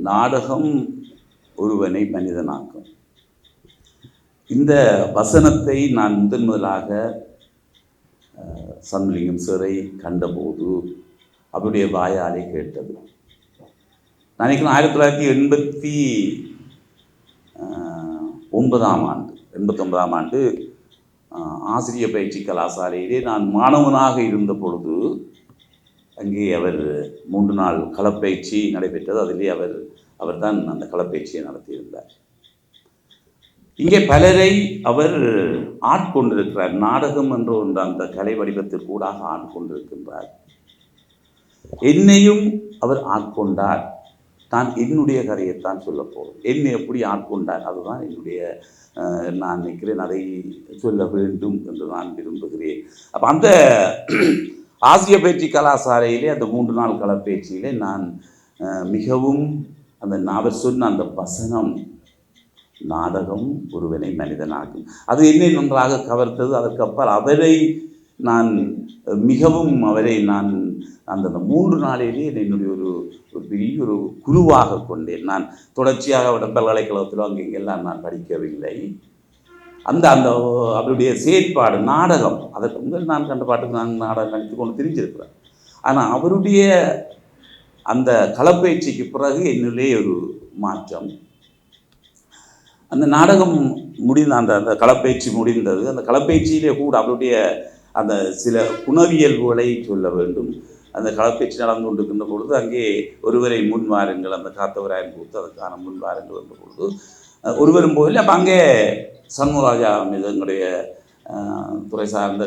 நாடகம் ஒருவனை மனிதனாக்கும். இந்த வசனத்தை நான் முதலாக சன்லிங்கம் சிறை கண்டபோது அவருடைய வாயாலே கேட்டது. நான் நினைக்கிறேன் 1989ஆம் ஆண்டு ஆசிரியர் பயிற்சி கலாசாலையிலே நான் மாணவனாக இருந்த பொழுது அங்கே அவர் 3 நாள் களப்பயிற்சி நடைபெற்றது. அதிலே அவர் தான் அந்த களப்பயிற்சியை நடத்தியிருந்தார். இங்கே பலரை அவர் ஆட்கொண்டிருக்கிறார். நாடகம் என்ற ஒன்று அந்த கலை வடிவத்திற்கூடாக ஆட்கொண்டிருக்கின்றார். என்னையும் அவர் ஆட்கொண்டார். நான் என்னுடைய கதையைத்தான் சொல்ல போகிறேன். என்னை எப்படி ஆட்கொண்டார், அதுதான் என்னுடைய நான் நினைக்கிறேன் அதை சொல்ல வேண்டும் என்று நான் விரும்புகிறேன். அப்போ அந்த ஆசிரியர் பயிற்சி கலாசாலையிலே அந்த 3 நாள் களப்பயிற்சியிலே நான் மிகவும் அவர் சொன்ன அந்த வசனம், நாடகம் ஒருவனை மனிதனாகும், அது என்னை நன்றாக கவர்த்தது. அதற்கு அப்பால் நான் அந்த 3 நாளிலேயே என்னுடைய ஒரு பெரிய ஒரு குருவாக கொண்டேன். நான் தொடர்ச்சியாக பல்கலைக்கழகத்திலோ அங்கெல்லாம் நான் படிக்கவில்லை. அந்த அவருடைய செயற்பாடு நாடகம், அதற்கு முதல் நான் கண்ட பாட்டுக்கு நான் நாடகம் நடித்து கொண்டு தெரிஞ்சிருக்கிறேன். ஆனால் அவருடைய அந்த களப்பயிற்சிக்கு பிறகு என்னுடைய ஒரு மாற்றம். அந்த நாடகம் அந்த களப்பயிற்சி முடிந்தது. அந்த களப்பயிற்சியிலே கூட அவருடைய அந்த சில குணவியல்புகளை சொல்ல வேண்டும். அந்த களப்பயிற்சி நடந்து கொண்டிருக்கின்ற பொழுது அங்கே ஒருவரை முன்வாருங்கள், அந்த காத்தவராயன் கொடுத்து அதற்கான முன்வாருங்கள் என்ற பொழுது ஒருவரும் போதில்லை. அப்போ அங்கே சண்முகராஜா மீது எங்களுடைய துறை சார்ந்த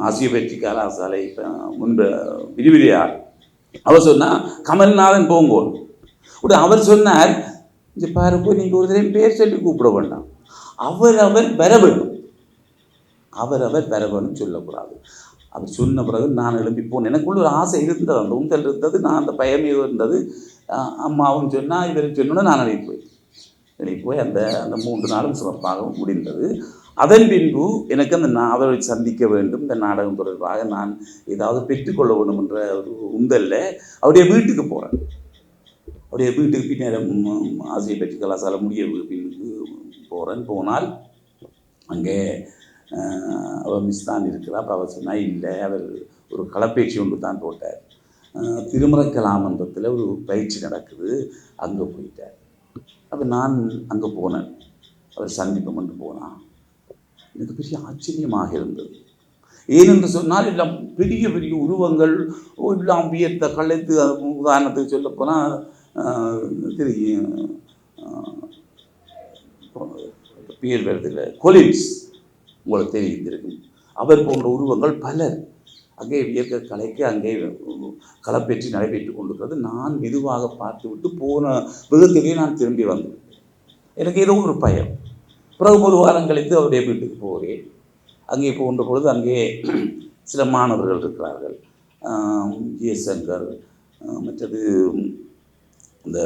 ஆசிரியர் பயிற்சி கலாசாலை முன்பு விரிவிரியார் அவர் சொன்னால் கமல்நாதன் போங்கோல். அவர் சொன்னார், இங்கே பாருப்போ நீங்கள் ஒரு தடவை பேர் சொல்லி கூப்பிட வேண்டாம், அவர் வர வேண்டும், அவர் வர வேணும் சொல்லக்கூடாது. அவர் சொன்ன பிறகு நான் எழும்பி போனேன். எனக்குள்ள ஒரு ஆசை இருந்தது, அந்த உந்தல் இருந்தது, நான் அந்த பயமே இருந்தது. அம்மாவும் சொன்னால் இவரை சொன்னோன்னா நான் எழுதி போய் அந்த 3 நாளும் சிறப்பாக முடிந்தது. அதன் பின்பு எனக்கு அவரை சந்திக்க வேண்டும், இந்த நாடகம் தொடர்பாக நான் ஏதாவது பெற்றுக்கொள்ள வேண்டும் என்ற ஒரு உந்தலில் அவருடைய வீட்டுக்கு போகிறேன். அவருடைய வீட்டுக்கு பின்னேரம் ஆசிரியர் பயிற்சி கலாசாலை முடிய பின்னுக்கு போனால் அங்கே அவர் மிஸ் தான் இருக்கிறார். அப்போ அவர் சொன்னால் இல்லை, அவர் ஒரு களப்பயிற்சி ஒன்று தான் போட்டார். திருமறைக்கலாமன்றத்தில் ஒரு பயிற்சி நடக்குது, அங்கே போயிட்டார். அப்போ நான் அங்கே போனேன், அவர் சந்திப்பம் என்று போனான். எனக்கு பெரிய ஆச்சரியமாக இருந்தது. ஏனென்று சொன்னால் எல்லாம் பெரிய பெரிய உருவங்கள் எல்லாம் வியர்த்த கலைத்து. உதாரணத்துக்கு சொல்ல போனால் பேர் வருதில்லை, கொலின்ஸ் உங்களுக்கு தெரிந்திருக்கும். அவர் போன்ற உருவங்கள் பலர் அங்கே வியர்க்க கலைக்கு அங்கே களப்பயிற்சி நடைபெற்று கொண்டிருக்கிறது. நான் மெதுவாக பார்த்துவிட்டு போன விதத்திலே நான் திரும்பி வந்தேன். எனக்கு ஏதோ ஒரு பயம். பிறகு 1 வாரம் கழித்து அவருடைய வீட்டுக்கு போகிறேன். அங்கே போன்ற பொழுது அங்கே சில மாணவர்கள் இருக்கிறார்கள். ஜெயசங்கர், மற்றது இந்த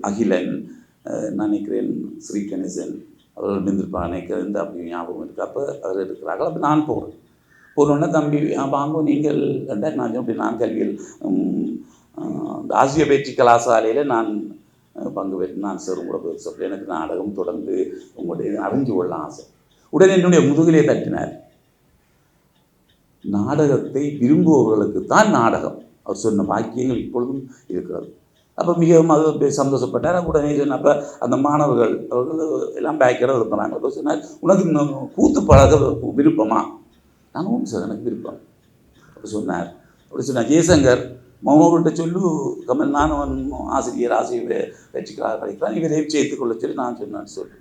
அகிலன், நான் நினைக்கிறேன் ஸ்ரீ கணேசன் அவர்கள் இருந்திருப்பாங்க நினைக்கிறேன், அப்படி ஞாபகம் இருக்குது. அப்போ அவர் இருக்கிறார்கள். அப்போ நான் போனோடனே தம்பி வாங்க நீங்கள் நான் அப்படி நான் கல்வியில் ஆசிரியர் பயிற்சி கலாசாலையில் நான் பங்கு பெற்று நான் சார் உங்களை சொல்லி எனக்கு நாடகம் தொடர்ந்து உங்களுடைய அறிஞ்சு கொள்ள ஆசை. உடனே என்னுடைய முதுகிலே தட்டினார். நாடகத்தை விரும்புபவர்களுக்கு தான் நாடகம். அவர் சொன்ன வாக்கியங்கள் இப்பொழுதும் இருக்கிறது. அப்போ மிகவும் அது சந்தோஷப்பட்டார். உடனே சொன்ன அப்போ அந்த மாணவர்கள் அவர்கள் எல்லாம் பேக்கடாக இருக்கிறாங்க. அப்போ சொன்னார், உனக்கு கூத்து பழக விருப்பமா? நானும் சார் எனக்கு விருப்பம். அப்போ சொன்னார். அப்படி சொன்னார், ஜெயசங்கர் மௌனவர்கிட்ட சொல்லு, கமல் நானும் ஆசிரியர் பயிற்சிக்காக கிடைக்கிறான், இவரையும் சேர்த்துக்கொள்ள சொல்லி நான் சொன்னான்னு சொல்லி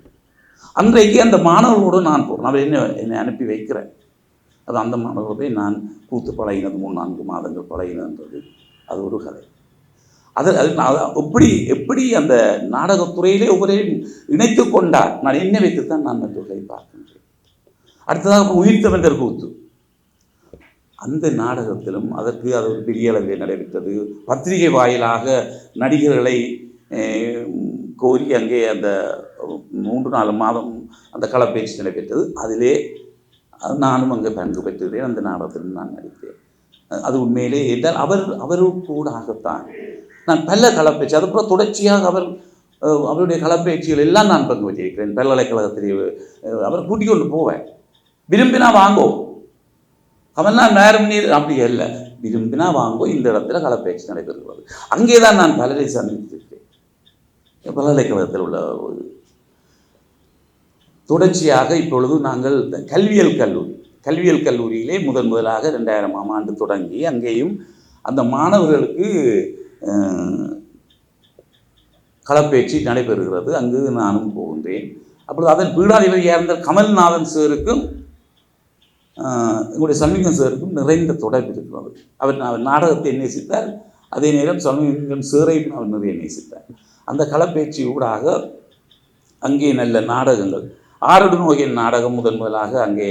அன்றைக்கு அந்த மாணவர்களோடு நான் போகிறேன். அவர் என்னை அனுப்பி வைக்கிறேன். அது அந்த மாணவர்களை போய் நான் கூத்து பழகினது 3-4 மாதங்கள் பழகினது அது ஒரு கதை. அது எப்படி அந்த நாடகத்துறையிலே ஒவ்வொரையும் இணைத்து கொண்டார். நான் என்னை வைத்துத்தான் நான் மற்றவர்களை பார்க்கின்றேன். அடுத்ததாக உயிர்த்தவென்ற கூத்து, அந்த நாடகத்திலும் அது ஒரு பெரிய அளவில் நடைபெற்றது. பத்திரிகை வாயிலாக நடிகர்களை கோரி அங்கே அந்த 3-4 மாதம் அந்த களப்பயிற்சி நடைபெற்றது. அதிலே நானும் அங்கே பங்கு பெற்றுகிறேன். அந்த நாடகத்தில் நான் நடித்தேன். அது உண்மையிலே என்றால் அவரு கூடாகத்தான் நான் பல களப்பேச்சு, அதுக்கப்புறம் தொடர்ச்சியாக அவருடைய களப்பேச்சுகள் எல்லாம் நான் பங்கு வச்சிருக்கிறேன். பல்கலைக்கழகத்தில் அவர் கூட்டிக் கொண்டு போவேன். விரும்பினா வாங்கோ, அவன்லாம் நேரம் நீர் அப்படி இல்லை, விரும்பினா வாங்கோ, இந்த இடத்துல களப்பேச்சு நடைபெறுகிறது. அங்கே தான் நான் பலரை சந்தித்திருக்கேன். பல்கலைக்கழகத்தில் உள்ள தொடர்ச்சியாக இப்பொழுது நாங்கள் கல்வியியல் கல்லூரியிலே முதலாக 2000ஆம் ஆண்டு தொடங்கி அங்கேயும் அந்த மாணவர்களுக்கு களப்பேச்சு நடைபெறுகிறது. அங்கு நானும் போகின்றேன். அப்பொழுது அதன் பீடாதிபதியாக இருந்த கமல்நாதன் சாருக்கும் எங்களுடைய சண்முகம் சாருக்கும் நிறைந்த தொடர்பு இருக்கிறது. அவர் நாடகத்தை நேசித்தார், அதே நேரம் சண்முகம் சாரையும் அவர் நிறைய நேசித்தார். அந்த களப்பேச்சு ஊடாக அங்கே நல்ல நாடகங்கள், ஆரடு நோயின் நாடகம் முதலாக அங்கே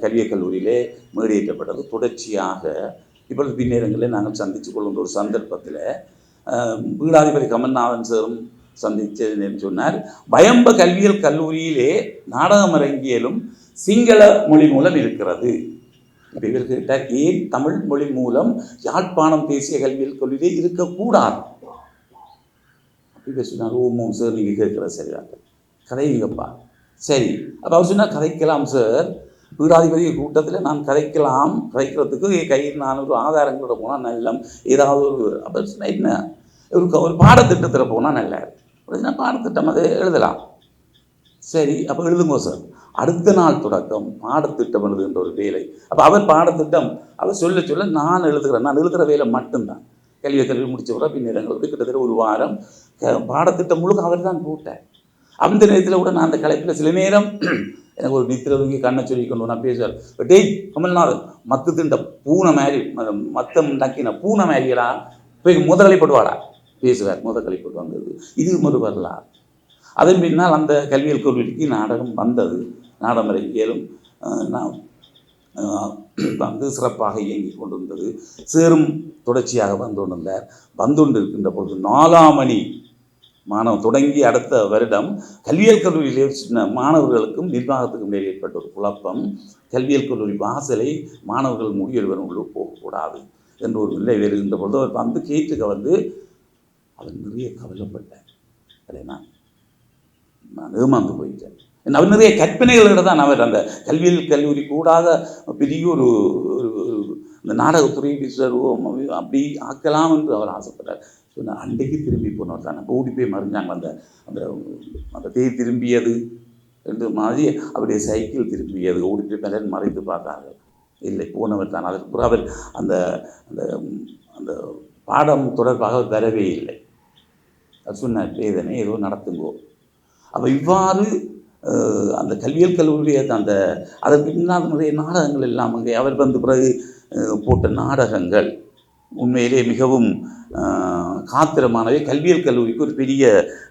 கல்வியல் கல்லூரியிலே மேடையேற்றப்பட்டது. தொடர்ச்சியாக இப்பொழுது பின்னேரங்களில் நாங்கள் சந்தித்து கொள்கின்ற ஒரு சந்தர்ப்பத்தில் பீடாதிபதி கமல்நாதன் சாரும் சந்தித்தது என்று சொன்னார். பயம்ப கல்வியல் கல்லூரியிலே நாடகம் அரங்கியலும் சிங்கள மொழி மூலம் இருக்கிறது. இப்போ இவர் கேட்டார், ஏன் தமிழ் மொழி மூலம் யாழ்ப்பாணம் தேசிய கல்வியல் கல்லூரியிலே இருக்கக்கூடாது? அப்படி சொன்னார். ஓமோம் சார், நீங்கள் கேட்குற சரிதான், கதைங்கப்பா. சரி, அப்போ அவர் சொன்னால் கதைக்கலாம் சார், பீடாதிபதி கூட்டத்தில் நான் கதைக்கிறதுக்கு கையில் நான் ஒரு ஆதாரங்களோட போனால் நல்ல ஏதாவது ஒரு, அப்போ சொன்னால் என்ன, ஒரு பாடத்திட்டத்தில் போனால் நல்லா இருக்கு, பாடத்திட்டம் அதை எழுதலாம். சரி, அப்போ எழுதுங்கோ சார். அடுத்த நாள் தொடக்கம் பாடத்திட்டம் எழுதுகின்ற ஒரு வேலை. அப்போ அவர் பாடத்திட்டம் அவர் சொல்ல நான் எழுதுகிற வேலை மட்டும்தான். கல்வி முடித்த பிறகு பின்னேரங்களுக்கு கிட்டத்தட்ட ஒரு வாரம் பாடத்திட்டம் முழுக்க அவர் தான் போட்டார். அந்த நேரத்தில் கூட நான் அந்த கலைப்பில் சில நேரம் எனக்கு ஒரு நித்திர தூங்கி கண்ணை சொல்லி கொண்டு நான் பேசுவார். டேய் கமல்நாதன், மத்து திண்ட பூனை மாதிரி, மத்தம் நக்கின பூனை மாதிரியெல்லாம் போய் முதலிப்படுவாடா பேசுவார். முதலிப்பட்டு வந்தது இது ஒரு வரலாறு. அதன் பின்னால் அந்த கல்வியல் கல்லூரிக்கு நாடகம் வந்தது. நாடகம் அரங்கியலும் வந்து சிறப்பாக இயங்கி கொண்டிருந்தது. சேரும் தொடர்ச்சியாக வந்து கொண்டிருந்தார். இருக்கின்ற பொழுது 4ஆம் மணி மாணவன் தொடங்கி அடுத்த வருடம் கல்வியல் கல்லூரியிலே சின்ன மாணவர்களுக்கும் நிர்வாகத்துக்கும் இடையே ஏற்பட்ட ஒரு குழப்பம். கல்வியல் கல்லூரி வாசலை மாணவர்கள் முடியெடுவரும் உள்ளே போகக்கூடாது என்று ஒரு நிலை வருகின்ற பொழுது அவர் வந்து கேட்டுக்க வந்து அவர் நிறைய கவலைப்பட்டார். அதை நான் ஏமாந்து போயிட்டேன். அவர் நிறைய கற்பனைகளோடு தான் அவர் அந்த கல்வியல் கல்லூரி கூடாத பெரிய ஒரு இந்த நாடகத்துறை விசுவம் அப்படி ஆக்கலாம் என்று அவர் ஆசைப்பட்டார். ஸோ நான் அன்றைக்கு திரும்பி போனவர் தான். ஓடி போய் மறைஞ்சாங்க. அந்த அந்த அந்த தேய் திரும்பியது என்று மாதிரி அவருடைய சைக்கிள் திரும்பியது. ஓடி போய் பலர் மறைத்து பார்த்தார்கள். இல்லை, போனவர் தான். அதற்கு பிறகு அவர் அந்த அந்த அந்த பாடம் தொடர்பாக அவர் வரவே இல்லை. அது சொன்னார், வேதனை ஏதோ நடத்துங்கோ. அப்போ இவ்வாறு அந்த கல்வியல் கல்லூரிய அந்த அதற்கு பின்னால் நிறைய நாடகங்கள் எல்லாம் அங்கே அவர் வந்து பிறகு போட்ட நாடகங்கள் உண்மையிலே மிகவும் காத்திரமானவை. கல்வியல் கல்லூரிக்கு ஒரு பெரிய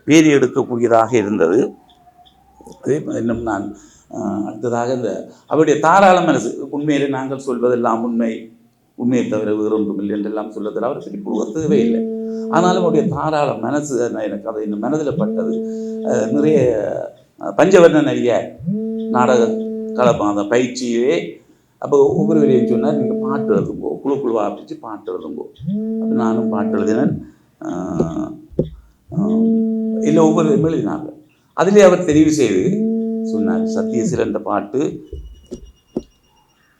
பேர் எடுக்கக்கூடியதாக இருந்தது. அதே இன்னும் நான் அடுத்ததாக இந்த அவருடைய தாராள மனசு, உண்மையிலே நாங்கள் சொல்வதெல்லாம் உண்மையை தவிர வேறொன்றும் இல்லை என்றெல்லாம் சொல்வதில் அவர் சரி புழுவ தேவையில்லை. ஆனாலும் அவருடைய தாராள மனசு எனக்கு அதை இன்னும் மனதில் பட்டது. நிறைய பஞ்சவர்ண நிறைய நாடக கலப்பான் அந்த பயிற்சியே. அப்போ ஒவ்வொரு வேலையும் சொன்னார், நீங்கள் பாட்டு எழுதுங்கோ, குழுவாக பிடிச்சி பாட்டு எழுதுங்கோ. அப்போ நானும் பாட்டு எழுதினேன். இல்லை, ஒவ்வொரு எழுதினாங்க. அதிலே அவர் தெரிவு செய்து சொன்னார், சத்தியசீலன்ற பாட்டு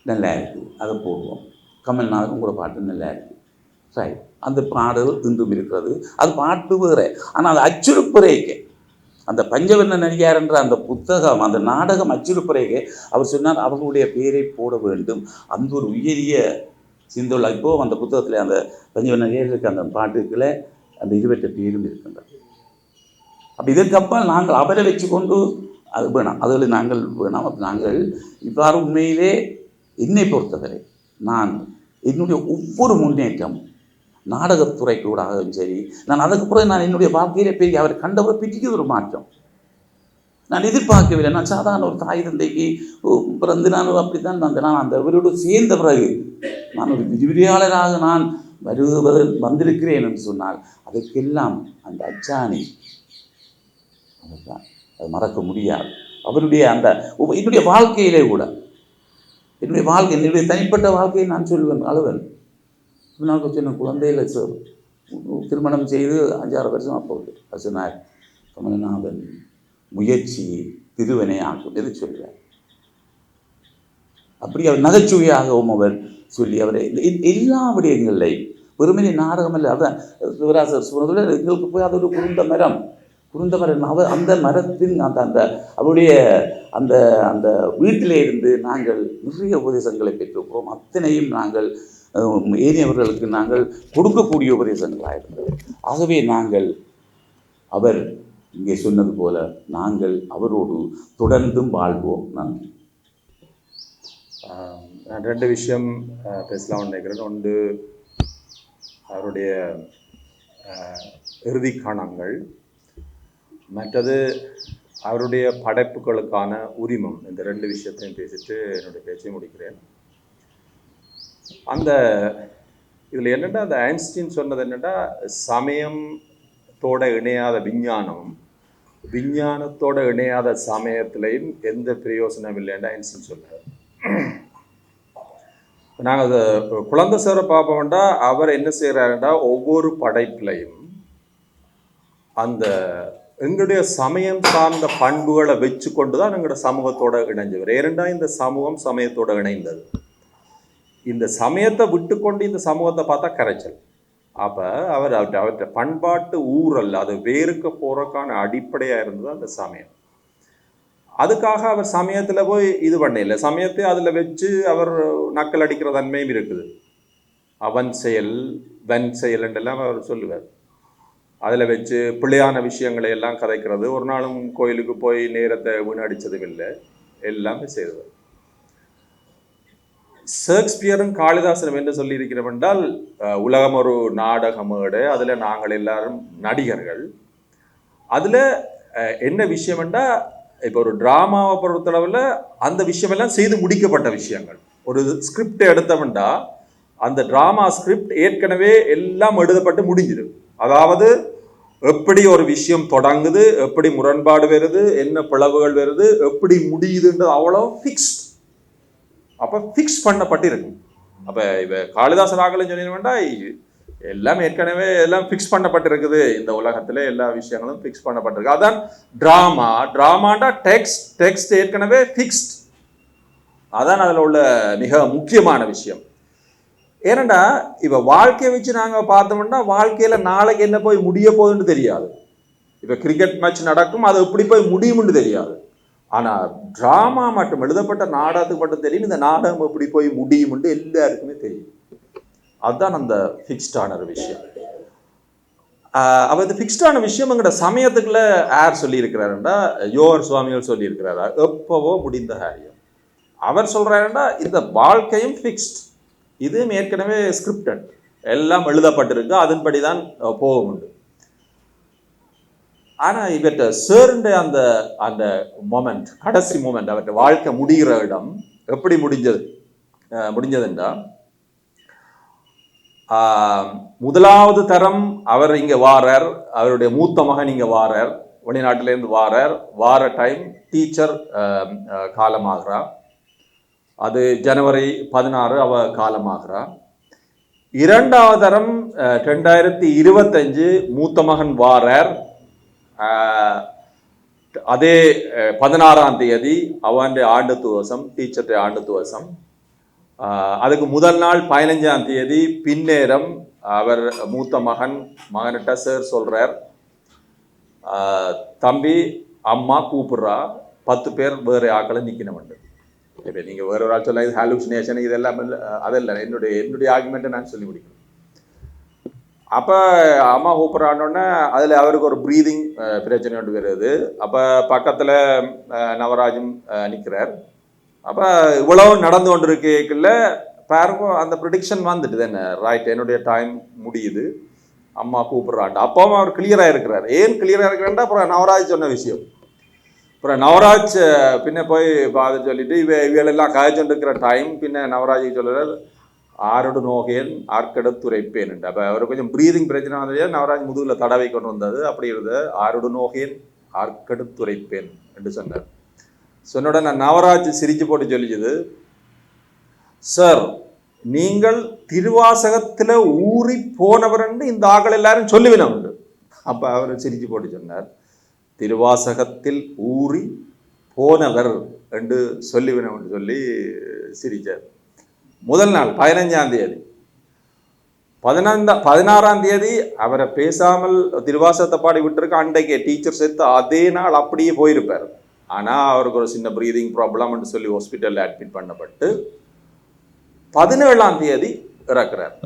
நல்லா இருக்குது, அதை போடுவோம். கமல்நாதன் கூட பாட்டு நல்லா இருக்குது. சரி, அந்த பாடல் இன்றும் இருக்கிறது. அது பாட்டு வேறு, ஆனால் அது அச்சுறுப்புரைக்கு அந்த பஞ்சவர்ண நடிகார் என்ற அந்த புத்தகம், அந்த நாடகம் அச்சுறுப்புரைக்கு அவர் சொன்னார் அவர்களுடைய பெயரை போட வேண்டும். அந்த ஒரு உயரிய சிந்துள்ள இப்போது அந்த புத்தகத்தில் அந்த பஞ்சவர்ண நடிகர்களுக்கு அந்த பாட்டுக்களை அந்த 28 பேரும் இருக்கின்றது. அப்போ இதற்கப்பால் நாங்கள் அவரை வச்சு கொண்டு அது வேணாம், அதில் நாங்கள் வேணாம். அப்போ நாங்கள் இவ்வாறு உண்மையிலே என்னை பொறுத்தவரை நான் என்னுடைய ஒவ்வொரு முன்னேற்றம் நாடகத்துறைக்கு கூடாகவும் சரி, நான் அதுக்கு பிறகு நான் என்னுடைய வாழ்க்கையிலே பெரிய அவர் கண்டவரை பிடிக்க ஒரு மாற்றம் நான் எதிர்பார்க்கவில்லை. நான் சாதாரண ஒரு தாய் தந்தைக்கு பிறந்து நான் அப்படித்தான் வந்தேன். நான் அந்த அவரோடு சேர்ந்த பிறகு நான் ஒரு விரிவிரியாளராக நான் வந்திருக்கிறேன் என்று சொன்னால் அதற்கெல்லாம் அந்த அச்சாணி அதுதான், அது மறக்க முடியாது. அவருடைய அந்த என்னுடைய வாழ்க்கையிலே கூட என்னுடைய தனிப்பட்ட வாழ்க்கையை நான் சொல்வேன், அழுவன். நான் சொன்ன குழந்தையில் சார் திருமணம் செய்து 5-6 வருஷமாக போகுது. அது சொன்னார், கமலநாதன் முயற்சி திருவனை ஆக்கும் எது சொல்கிறார். அப்படி அவர் நகைச்சுவையாகவும் அவர் சொல்லி அவரை எல்லா விடயங்களையும் வெறுமனே நாடகம் அல்ல. அதான் சிவராசர் சொன்னதில் எங்களுக்கு போய் அது ஒரு குருந்த மரம் அவர் அந்த மரத்தின் அந்த அவருடைய அந்த அந்த வீட்டிலே இருந்து நாங்கள் நிறைய உபதேசங்களை பெற்றிருக்கிறோம். அத்தனையும் நாங்கள் ஏனையவர்களுக்கு நாங்கள் கொடுக்கக்கூடிய உபதேசங்களாக இருந்தது. ஆகவே நாங்கள் அவர் இங்கே சொன்னது போல நாங்கள் அவரோடு தொடர்ந்தும் வாழ்வோம். நன்றி. நான் 2 விஷயம் பேசலாம்னு நினைக்கிறேன். ஒன்று அவருடைய இறுதி காணங்கள், மற்றது அவருடைய படைப்புகளுக்கான உரிமம். இந்த 2 விஷயத்தையும் பேசிட்டு என்னுடைய பேச்சை முடிக்கிறேன். அந்த இதில் என்னென்னா, அந்த ஐன்ஸ்டீன் சொன்னது என்னென்னா, சமயத்தோட இணையாத விஞ்ஞானத்தோட இணையாத சமயத்திலையும் எந்த பிரயோசனம் இல்லைன்னு ஐன்ஸ்டீன் சொன்னார். நாங்கள் அதை குழந்தை சேர பார்ப்போம்டா, அவர் என்ன செய்கிறாருண்டா, ஒவ்வொரு படைப்புலையும் அந்த எங்களுடைய சமயம் சார்ந்த பண்புகளை வச்சு கொண்டு தான் எங்களோட சமூகத்தோட இணைஞ்சவர். ஏனெண்டா இந்த சமூகம் சமயத்தோட இணைந்தது. இந்த சமயத்தை விட்டு கொண்டு இந்த சமூகத்தை பார்த்தா கரைச்சல். அப்போ அவர்கிட்ட பண்பாட்டு ஊரல், அது வேறுக்க போகிறக்கான அடிப்படையாக இருந்தது அந்த சமயம். அதுக்காக அவர் சமயத்தில் போய் இது பண்ணல. சமயத்தை அதில் வச்சு அவர் நக்கல் அடிக்கிற தன்மையும் இருக்குது. அவன் செயல் வன் செயல் என்றெல்லாம் அவர் சொல்லுவார். அதில் வச்சு பிள்ளையான விஷயங்களை எல்லாம் கதைக்கிறது. ஒரு நாளும் கோயிலுக்கு போய் நேரத்தை வீணடிச்சதும் இல்லை, எல்லாமே செய்தவர். ஷேக்ஸ்பியரும் காளிதாசனும் என்ன சொல்லியிருக்கிறோம் என்றால், உலகம் ஒரு நாடக மேடை, அதில் நாங்கள் எல்லாரும் நடிகர்கள். அதில் என்ன விஷயம் என்றால், இப்போ ஒரு டிராமாவை பொறுத்தளவில் அந்த விஷயமெல்லாம் செய்து முடிக்கப்பட்ட விஷயங்கள். ஒரு ஸ்கிரிப்டை எடுத்தவன்டா அந்த டிராமா ஸ்கிரிப்ட் ஏற்கனவே எல்லாம் எழுதப்பட்டு முடிஞ்சிடும். அதாவது எப்படி ஒரு விஷயம் தொடங்குது, எப்படி முரண்பாடு வருது, என்ன பிளவுகள் வருது, எப்படி முடியுதுன்றது அவ்வளோ ஃபிக்ஸ்ட். அப்போ ஃபிக்ஸ் பண்ணப்பட்டிருக்கு. அப்போ இப்போ காளிதாசன் ஆகலன்னு சொன்னீங்கன்னா, எல்லாம் ஏற்கனவே எல்லாம் ஃபிக்ஸ் பண்ணப்பட்டிருக்குது. இந்த உலகத்தில் எல்லா விஷயங்களும் ஃபிக்ஸ் பண்ணப்பட்டிருக்கு. அதான் ட்ராமாண்டா டெக்ஸ்ட் ஏற்கனவே ஃபிக்ஸ்ட். அதான் அதில் உள்ள மிக முக்கியமான விஷயம். ஏனண்டா இப்போ வாழ்க்கையை வச்சு நாங்கள் பார்த்தோம்னா, வாழ்க்கையில் நாளைக்கு என்ன போய் முடிய போகுதுன்னு தெரியாது. இப்போ கிரிக்கெட் மேட்ச் நடக்கும், அது எப்படி போய் முடியும்னு தெரியாது. ஆனால் ட்ராமா மட்டும், எழுதப்பட்ட நாடகத்துக்கு மட்டும் தெரியும் இந்த நாடகம் எப்படி போய் முடியும்னு எல்லாருக்குமே தெரியும். அதுதான் அந்த ஃபிக்ஸ்டான ஒரு விஷயம். அப்போ இந்த ஃபிக்ஸ்டான விஷயம் எங்கள்ட சமயத்துக்குள்ள யார் சொல்லியிருக்கிறாருண்டா, யோகர் சுவாமிகள் சொல்லியிருக்கிறாரா, எப்போவோ முடிந்த காரியம். அவர் சொல்கிறாருண்டா, இந்த வாழ்க்கையும் ஃபிக்ஸ்ட், இதுவும் ஏற்கனவே ஸ்கிரிப்டட், எல்லாம் எழுதப்பட்டிருக்கு, அதன்படி தான் போக உண்டு. ஆனால் இவற்றை சேர்ந்த அந்த அந்த மொமெண்ட், கடைசி மொமெண்ட், அவற்றை வாழ்க்கை முடிகிற இடம் எப்படி முடிஞ்சதுண்டா, முதலாவது தரம் அவர் இங்கே வாரார், அவருடைய மூத்த மகன் இங்கே வாரார், வெளிநாட்டிலேருந்து வார டைம் டீச்சர் காலமாகிறா. அது ஜனவரி 16 அவ காலமாகிறா. இரண்டாவது தரம் 2025 மூத்த மகன் வாரார். அதே 16ஆம் தேதி அவன் ஆண்டு துவசம், டீச்சர் ஆண்டு துவசம். அதுக்கு முதல் நாள் 15ஆம் தேதி பின்னேரம் அவர் மூத்த மகன்கிட்ட சார் சொல்கிறார், தம்பி அம்மா கூப்பிட்றா, 10 பேர் வேறு ஆக்களை நிற்கணும். இப்போ நீங்கள் வேறு ஒரு ஆள் சொல்ல இது ஹாலுசினேஷன் இதெல்லாம் இல்லை, அதெல்லாம் என்னுடைய ஆர்குமெண்ட்டை நான் சொல்லி முடிக்கணும். அப்போ அம்மா கூப்பிட்றான்னொன்னே அதில் அவருக்கு ஒரு ப்ரீதிங் பிரச்சனை ஒன்று வருது. அப்போ பக்கத்தில் நவராஜும் நிற்கிறார். அப்போ இவ்வளவு நடந்து கொண்டு இருக்கல பாருங்க, அந்த ப்ரிடிக்ஷன் வந்துட்டு தானே, ரைட், என்னுடைய டைம் முடியுது, அம்மா கூப்பிட்றான்ட்டு. அப்பவும் அவர் கிளியராக இருக்கிறார். ஏன் கிளியராக இருக்கிறான்டா, அப்புறம் நவராஜ் சொன்ன விஷயம். அப்புறம் நவராஜ் பின்ன போய் பார்த்து சொல்லிட்டு இவையெல்லாம் காய்ச்சொண்டு இருக்கிற டைம் பின்ன நவராஜுக்கு சொல்லுறார், ஆரோடு நோகேன் ஆர்க்கெடுத்துரைப்பேன். அப்போ அவர் கொஞ்சம் ப்ரீதிங் பிரச்சனை வந்தது, நவராஜ் முதுகில் தடவை கொண்டு வந்தது. அப்படி இருந்தது, ஆரோடு நோகேன் ஆர்க்கெடுத்துரைப்பேன் என்று சொன்னார். சொன்னோட நான் நவராஜ் சிரிச்சு போட்டு சொல்லிச்சுது, சார் நீங்கள் திருவாசகத்தில் ஊறி போனவர் என்று இந்த ஆக்கள் எல்லாரும் சொல்லுவினம் உண்டு. அப்போ அவர் சிரிச்சு போட்டு சொன்னார், திருவாசகத்தில் ஊறி போனவர் என்று சொல்லுவினம் என்று சொல்லி சிரித்தார். முதல் நாள் 15ஆம் தேதி 16ஆம் தேதி அவரை பேசாமல் திருவாசகத்தை பாடி விட்டுருக்க அன்றைக்கு டீச்சர் சேர்த்து அதே நாள் அப்படியே போயிருப்பார். ஆனால் அவருக்கு ஒரு சின்ன ப்ரீதிங் ப்ராப்ளம்னு சொல்லி ஹாஸ்பிட்டலில் அட்மிட் பண்ணப்பட்டு 17ஆம் தேதி இறக்குறார்.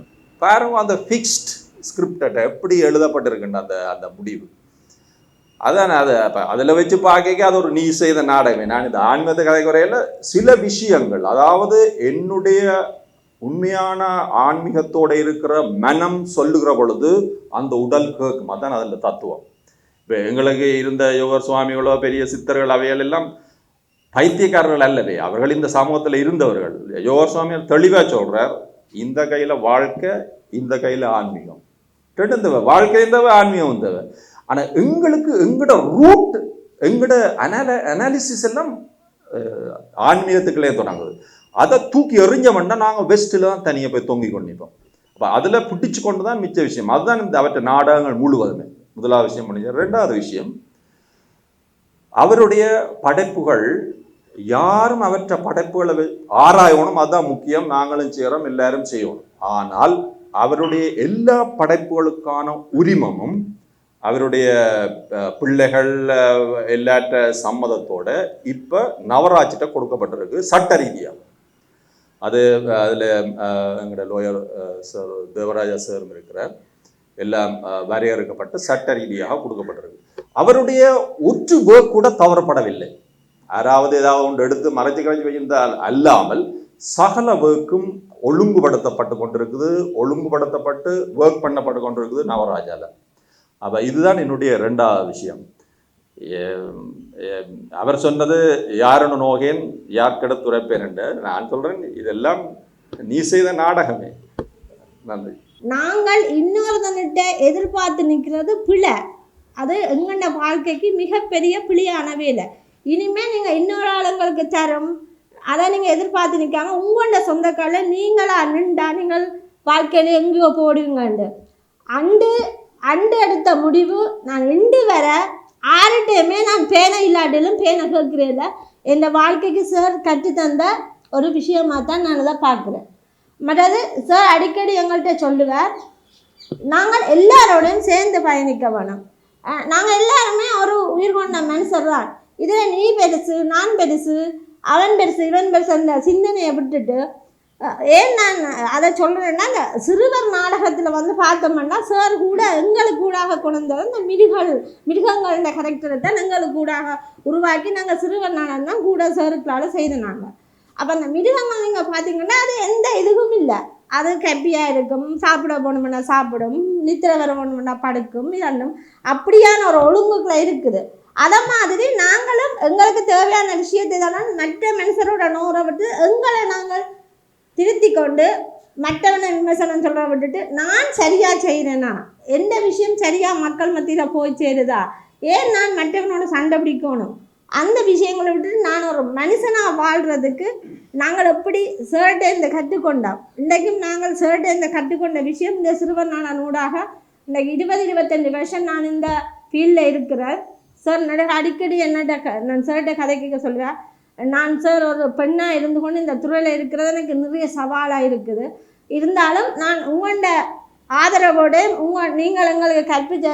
பாருங்க அந்த ஃபிக்ஸ்ட் ஸ்கிரிப்டை எப்படி எழுதப்பட்டிருக்குன்ற அந்த முடிவு. அதான் அதில் வச்சு பார்க்க அது ஒரு நீ செய்த நாடகமே. நான் இந்த ஆன்மீகத்தை கதை குறையில் சில விஷயங்கள், அதாவது என்னுடைய உண்மையான ஆன்மீகத்தோடு இருக்கிற மனம் சொல்லுகிற பொழுது அந்த உடல் கேட்கும். அதான் அதில் தத்துவம். இப்போ எங்களுக்கு இருந்த யோகர் சுவாமிகளோ பெரிய சித்தர்கள் அவைகள் எல்லாம் பைத்தியக்காரர்கள் அல்லவே, அவர்கள் இந்த சமூகத்தில் இருந்தவர்கள். யோகர் சுவாமிகள் தெளிவாக சொல்கிறார், இந்த கையில் வாழ்க்கை, இந்த கையில் ஆன்மீகம். ரெண்டு இந்த வாழ்க்கை இருந்தவ, ஆன்மீகம் இருந்தவ. ஆனால் எங்களுக்கு எங்களோட ரூட், எங்களோட அனாலிசிஸ் எல்லாம் ஆன்மீகத்துக்குள்ளே தொடங்குது. அதை தூக்கி எறிஞ்சவன்னா நாங்கள் வெஸ்ட்டில் தான் தனியாக போய் தொங்கி கொண்டிப்போம். அப்போ அதில் பிடிச்சு கொண்டு தான் மிச்ச விஷயம். அதுதான் இந்த அவற்றை நாடகங்கள் முழுவதுமே. முதலாவது விஷயம் பண்ணிச்சார். ரெண்டாவது விஷயம், அவருடைய படைப்புகள் யாரும் அவற்றை படைப்புகளை ஆராயணும், அதுதான் முக்கியம். நாங்களும் செய்கிறோம், எல்லாரும் செய்யணும். ஆனால் அவருடைய எல்லா படைப்புகளுக்கான உரிமமும் அவருடைய பிள்ளைகள் எல்லாற்ற சம்மதத்தோட இப்போ நவராஜிட்ட கொடுக்கப்பட்டிருக்கு சட்ட ரீதியாக. அது அதில் எங்களோட லோயர் சார் தேவராஜா சாரும் இருக்கிறார். எல்லாம் வரையறுக்கப்பட்டு சட்ட ரீதியாக கொடுக்கப்பட்டிருக்கு. அவருடைய ஒற்று வேர்க் கூட தவறப்படவில்லை. யாராவது ஏதாவது ஒன்று எடுத்து மறைச்சு கழிச்சு வைத்திருந்தால் அல்லாமல் சகல வேர்க்கும் ஒழுங்குபடுத்தப்பட்டு கொண்டிருக்குது, ஒழுங்குபடுத்தப்பட்டு வேர்க் பண்ணப்பட்டு கொண்டிருக்குது நவராஜாவில். அப்போ இதுதான் என்னுடைய ரெண்டாவது விஷயம். அவர் சொன்னது யாருன்னு நோகேன் யார்கிட்ட துரைப்பேன் என்று. நான் சொல்கிறேன், இதெல்லாம் நீ செய்த நாடகமே. நன்றி. நாங்கள் இன்னொருத்தன்கிட்ட எதிர்பார்த்து நிற்கிறது பிழை. அது எங்களோட வாழ்க்கைக்கு மிகப்பெரிய பிழையானவே இல்லை. இனிமேல் நீங்கள் இன்னொரு ஆளுங்களுக்கு தரும் அதை நீங்கள் எதிர்பார்த்து நிற்காம உங்களோட சொந்த காலில் நீங்களாக நின்றா நீங்கள் வாழ்க்கையில் எங்கேயோ போடுவீங்கண்டு அண்டு எடுத்த முடிவு. நான் இண்டு வர ஆறுட்டையுமே நான் பேனை இல்லாட்டிலும் பேனை கேட்குறேன். என் வாழ்க்கைக்கு சார் கற்றுத்தந்த ஒரு விஷயமாக தான் நான் இதை பார்க்குறேன். மற்றது சார் அடிக்கடி எங்கள்கிட்ட சொல்லுவார், நாங்கள் எல்லாரோடையும் சேர்ந்து பயணிக்க வேணும். நாங்கள் எல்லாருமே ஒரு உயிர் கொண்ட மனுஷர் தான். இதில் நீ பெருசு, நான் பெருசு, அவன் பெருசு, இவன் பெருசு அந்த சிந்தனையை விட்டுட்டு, ஏன் நான் அதை சொல்கிறேன்னா, இந்த சிறுவர் நாடகத்தில் வந்து பார்த்தோம்னா சார் கூட எங்களுக்கு கூடாக கொண்டு இந்த மிருகங்களோட கேரக்டரை தான் எங்களுக்கு கூடாக உருவாக்கி நாங்கள் சிறுவர் நாடகம் தான் கூட சாருக்களால் செய்தனாங்க. அப்போ அந்த மிருகங்கள் நீங்கள் பார்த்தீங்கன்னா அது எந்த இதுவும் இல்லை. அது கப்பியாக இருக்கும், சாப்பிட போகணும்னா சாப்பிடும், நித்திரை வர போகணும்னா படுக்கும், இரண்டும் அப்படியான ஒரு ஒழுங்குகளை இருக்குது. அதை மாதிரி நாங்களும் எங்களுக்கு தேவையான விஷயத்தை தானே மற்ற மனுஷரோட நோரை விட்டு எங்களை நாங்கள் திருத்தி கொண்டு மற்றவனை விமர்சனம் சொல்ல விட்டுட்டு நான் சரியாக செய்கிறேன்னா எந்த விஷயம் சரியாக மக்கள் மத்தியில் போய் சேருதா, ஏன் நான் மற்றவனோட சண்டை பிடிக்கணும், அந்த விஷயங்களை விட்டுட்டு நான் ஒரு மனுஷனாக வாழ்கிறதுக்கு நாங்கள் எப்படி சேட்டை இந்த கற்றுக்கொண்டோம். இன்றைக்கும் நாங்கள் சேட்டை இந்த கற்றுக்கொண்ட விஷயம் இந்த சிறுவர் நாடக நூடாக இன்றைக்கு 20-25 வருஷம் நான் இந்த ஃபீல்டில் இருக்கிறேன். சார் அடிக்கடி என்னட்ட நான் சேட்டை கதை கேட்க சொல்லுவேன். நான் சார் ஒரு பெண்ணாக இருந்து கொண்டு இந்த துறையில் இருக்கிறது எனக்கு நிறைய சவாலாக இருக்குது. இருந்தாலும் நான் உங்களோட ஆதரவோடு நீங்கள் எங்களுக்கு கற்பித்த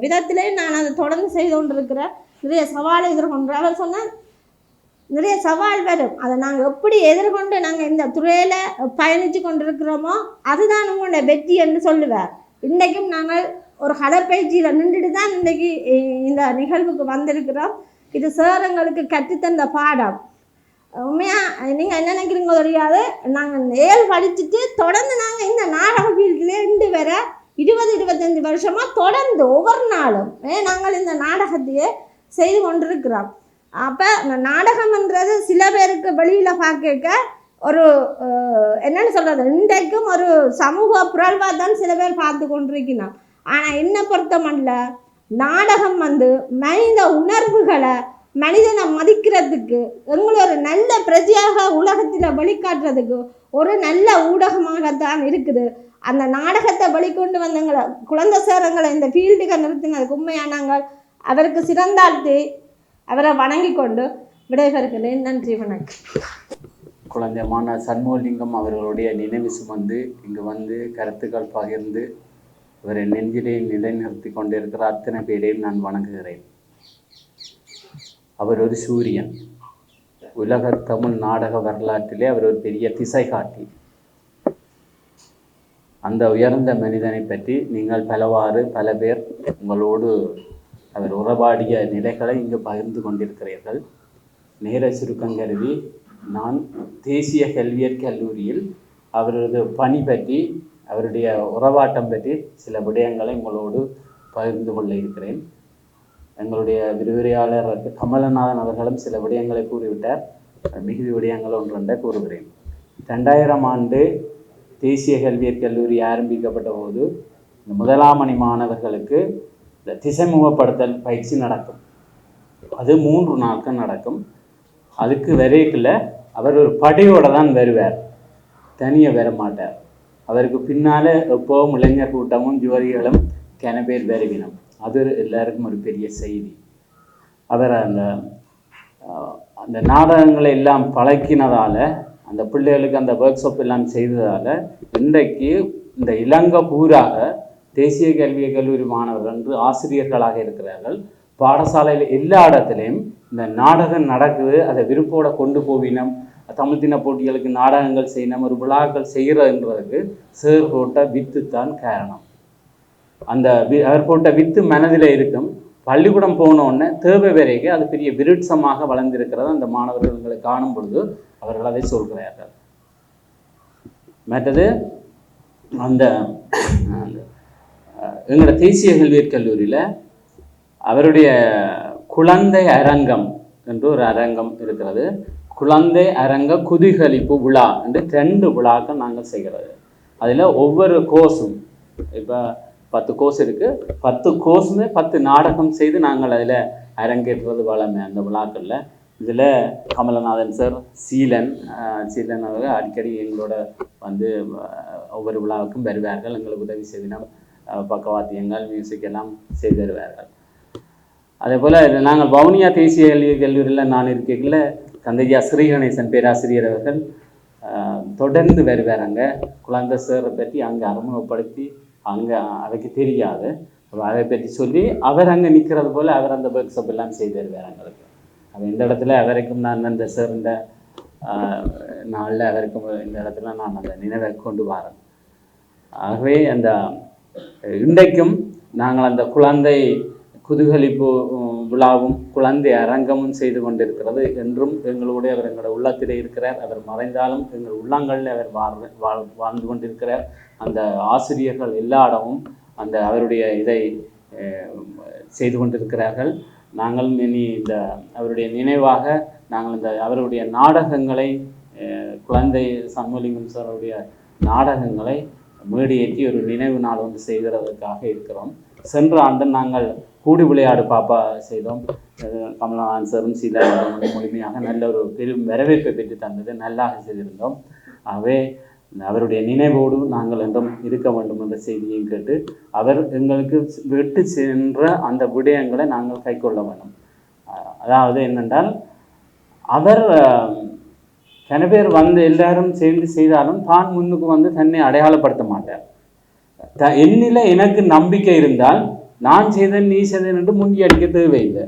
விதத்திலே நான் அதை தொடர்ந்து செய்து கொண்டிருக்கிறேன். நிறைய சவாலை எதிர்கொண்டு அவர் சொன்னால் நிறைய சவால் வரும். அதை நாங்கள் எப்படி எதிர்கொண்டு நாங்கள் இந்த துறையில் பயணித்து கொண்டிருக்கிறோமோ அதுதான் உங்களோட வெற்றி என்று சொல்லுவார். இன்றைக்கும் நாங்கள் ஒரு கடற்பயிற்சியில் நின்றுட்டு தான் இன்றைக்கி இந்த நிகழ்வுக்கு வந்திருக்கிறோம். இது சார் எங்களுக்கு கற்றுத்தந்த பாடம். உண்மையாக நீங்கள் என்ன நினைக்கிறீங்க தெரியாது. நாங்கள் 7 படிச்சுட்டு தொடர்ந்து நாங்கள் இந்த நாடக ஃபீல்டிலே இருந்து வர 20-25 வருஷமாக தொடர்ந்து ஒவ்வொரு நாளும் நாங்கள் இந்த நாடகத்தையே செய்து கொண்டிருக்கிறோம். அப்போ இந்த நாடகம்ன்றது சில பேருக்கு வெளியில் பார்க்க ஒரு என்னென்னு சொல்கிறது, இன்றைக்கும் ஒரு சமூக புரள்வாக தான் சில பேர் பார்த்து கொண்டிருக்கணும். ஆனால் என்னை பொறுத்தமல்ல, நாடகம் வந்து மனித உணர்வுகளை மனிதனை மதிக்கிறதுக்கு எங்களை ஒரு நல்ல பிரஜையாக உலகத்தில் வெளிக்காட்டுறதுக்கு ஒரு நல்ல ஊடகமாகத்தான் இருக்குது. அந்த நாடகத்தை வெளிக்கொண்டு வந்தங்களை குழந்தை சேரங்களை இந்த ஃபீல்டுக்கு நிறுத்தினதுக்கு உண்மையாக நாங்கள் அவருக்கு சிறந்தாழ்த்தி அவரை வணங்கி கொண்டு விடைபெறுகிறேன். நன்றி, வணக்கம். குழந்தைமான சண்முகலிங்கம் அவர்களுடைய நினைவு சுமந்து இங்கு வந்து கருத்துக்கள் பகிர்ந்து அவரை நெஞ்சிலே நிலைநிறுத்தி கொண்டிருக்கிற அத்தனை பேரையும் நான் வணங்குகிறேன். அவர் ஒரு சூரியன். உலக தமிழ் நாடக வரலாற்றிலே அவர் ஒரு பெரிய திசை காட்டி. அந்த உயர்ந்த மனிதனை பற்றி நீங்கள் பல பேர் உங்களோடு அவர் உறவாடிய நிலைகளை இங்கு பகிர்ந்து கொண்டிருக்கிறீர்கள். நேர சுருக்கம் கருதி நான் தேசிய கல்வியற் கல்லூரியில் அவரது பணி பற்றி அவருடைய உறவாட்டம் பற்றி சில விடயங்களை உங்களோடு பகிர்ந்து கொள்ள இருக்கிறேன். எங்களுடைய விரிவுரையாளர் கமலநாதன் அவர்களும் சில விடயங்களை கூறிவிட்டார். மிகுதி விடயங்கள் ஒன்றென்ற கூறுகிறேன். 2000 ஆண்டு தேசிய கல்வியற் கல்லூரி ஆரம்பிக்கப்பட்ட போது இந்த முதலாம் அணி மாணவர்களுக்கு இந்த திசைமுகப்படுத்தல் பயிற்சி நடக்கும். அது 3 நாட்கள் நடக்கும். அதுக்கு வரைக்குள்ள அவர் ஒரு படையோடு தான் வருவார், தனியாக வர மாட்டார். அவருக்கு பின்னால் எப்போவும் இளைஞர் கூட்டமும் ஜோதிகளும் பேர் வருவினம். அது எல்லாருக்கும் ஒரு பெரிய செய்தி. அவர் அந்த நாடகங்களை எல்லாம் பழக்கினதால், அந்த பிள்ளைகளுக்கு அந்த ஒர்க் ஷாப் எல்லாம் செய்ததால் இன்றைக்கு இந்த இலங்கை பூராக தேசிய கல்லூரி மாணவர்கள் என்று ஆசிரியர்களாக இருக்கிறார்கள். பாடசாலையில் எல்லா இடத்துலையும் இந்த நாடகம் நடக்குது, அதை விருப்போட கொண்டு போவினம். தமிழ் தின போட்டிகளுக்கு நாடகங்கள் செய்யணும், ஒரு விழாக்கள் செய்கிறதுன்றதுக்கு சேர் போட்ட வித்து தான் காரணம். அந்த அவர் போட்ட வித்து மனதில் இருக்கும். பள்ளிக்கூடம் போனோடனே தேவை வரைக்கும் அது பெரிய விருட்சமாக வளர்ந்திருக்கிறது. அந்த மாணவர்களை காணும் பொழுது அவர்கள் அதை சொல்கிறார்கள். மற்றது அந்த எங்களோட தேசிய கல்வியற் கல்லூரியில் அவருடைய குழந்தை அரங்கம் என்று ஒரு அரங்கம் இருக்கிறது. குழந்தை அரங்க குதிகளிப்பு விழா என்று 2 விழாக்கள் நாங்கள் செய்கிறது. அதில் ஒவ்வொரு கோர்ஸும் இப்போ 10 கோர்ஸ் இருக்குது. 10 கோர்ஸுமே 10 நாடகம் செய்து நாங்கள் அதில் அரங்கேற்றுவது வளமை அந்த விழாக்களில். இதில் கமலநாதன் சார், சீலன் அவர்கள் அடிக்கடி எங்களோட வந்து ஒவ்வொரு விழாவுக்கும் வருவார்கள். எங்களுக்கு உதவி செய்தினம், பக்கவாத்தியங்கள், மியூசிக் எல்லாம் செய்து வருவார்கள். அதே போல் நாங்கள் வவுனியா தேசிய கல்லூரியில் நான் இருக்கையில் தந்தையா ஸ்ரீகணேசன் பேராசிரியர் அவர்கள் தொடர்ந்து வருவார். அங்கே குழந்தை சேரை பற்றி அங்கே அறிமுகப்படுத்தி, அங்கே அவைக்கு தெரியாது அதை பற்றி சொல்லி அவர் அங்கே நிற்கிறது போல் அவர் அந்த ஒர்க் ஷாப் எல்லாம் செய்து வருவார் எங்களுக்கு. அது இந்த இடத்துல அவருக்கும் நான் அந்த சார் இந்த நாளில் அவருக்கும் இந்த இடத்துல நான் அந்த நினைவை கொண்டு வரேன். ஆகவே அந்த இன்றைக்கும் நாங்கள் அந்த குழந்தை குதூகலிப்பு விழாவும் குழந்தை அரங்கமும் செய்து கொண்டிருக்கிறது. என்றும் எங்களுடைய அவர் எங்களோட உள்ளத்திலே இருக்கிறார். அவர் மறைந்தாலும் எங்கள் உள்ளங்களில் அவர் வாழ்ந்து கொண்டிருக்கிறார். அந்த ஆசிரியர்கள் எல்லா இடமும் அந்த அவருடைய இதை செய்து கொண்டிருக்கிறார்கள். நாங்கள் இனி இந்த அவருடைய நினைவாக நாங்கள் இந்த அவருடைய நாடகங்களை குழந்தை சண்முகலிங்கம் சாருடைய நாடகங்களை மேடியேற்றி ஒரு நினைவு நாள் வந்து செய்கிறதுக்காக இருக்கிறோம். சென்ற ஆண்டு நாங்கள் கூடி விளையாடு பாப்பா செய்தோம். கமலநாதன் சாரும் சீதாராமன் முழுமையாக நல்ல ஒரு பெரும் வரவேற்பை பெற்று தந்தது, நல்லாக செய்திருந்தோம். ஆகவே அவருடைய நினைவோடு நாங்கள் என்றும் இருக்க வேண்டும் என்ற செய்தியையும் கேட்டு அவர் எங்களுக்கு விட்டு சென்ற அந்த விடயங்களை நாங்கள் கை கொள்ள வேண்டும். அதாவது என்னென்றால் அவர் சில பேர் வந்து எல்லாரும் சேர்ந்து செய்தாலும் தான் முன்னுக்கு வந்து தன்னை அடையாளப்படுத்த மாட்டார். என்னில் எனக்கு நம்பிக்கை இருந்தால் நான் செய்தேன் நீ செய்தேன் என்று முங்கி அடிக்க தேவையில்லை.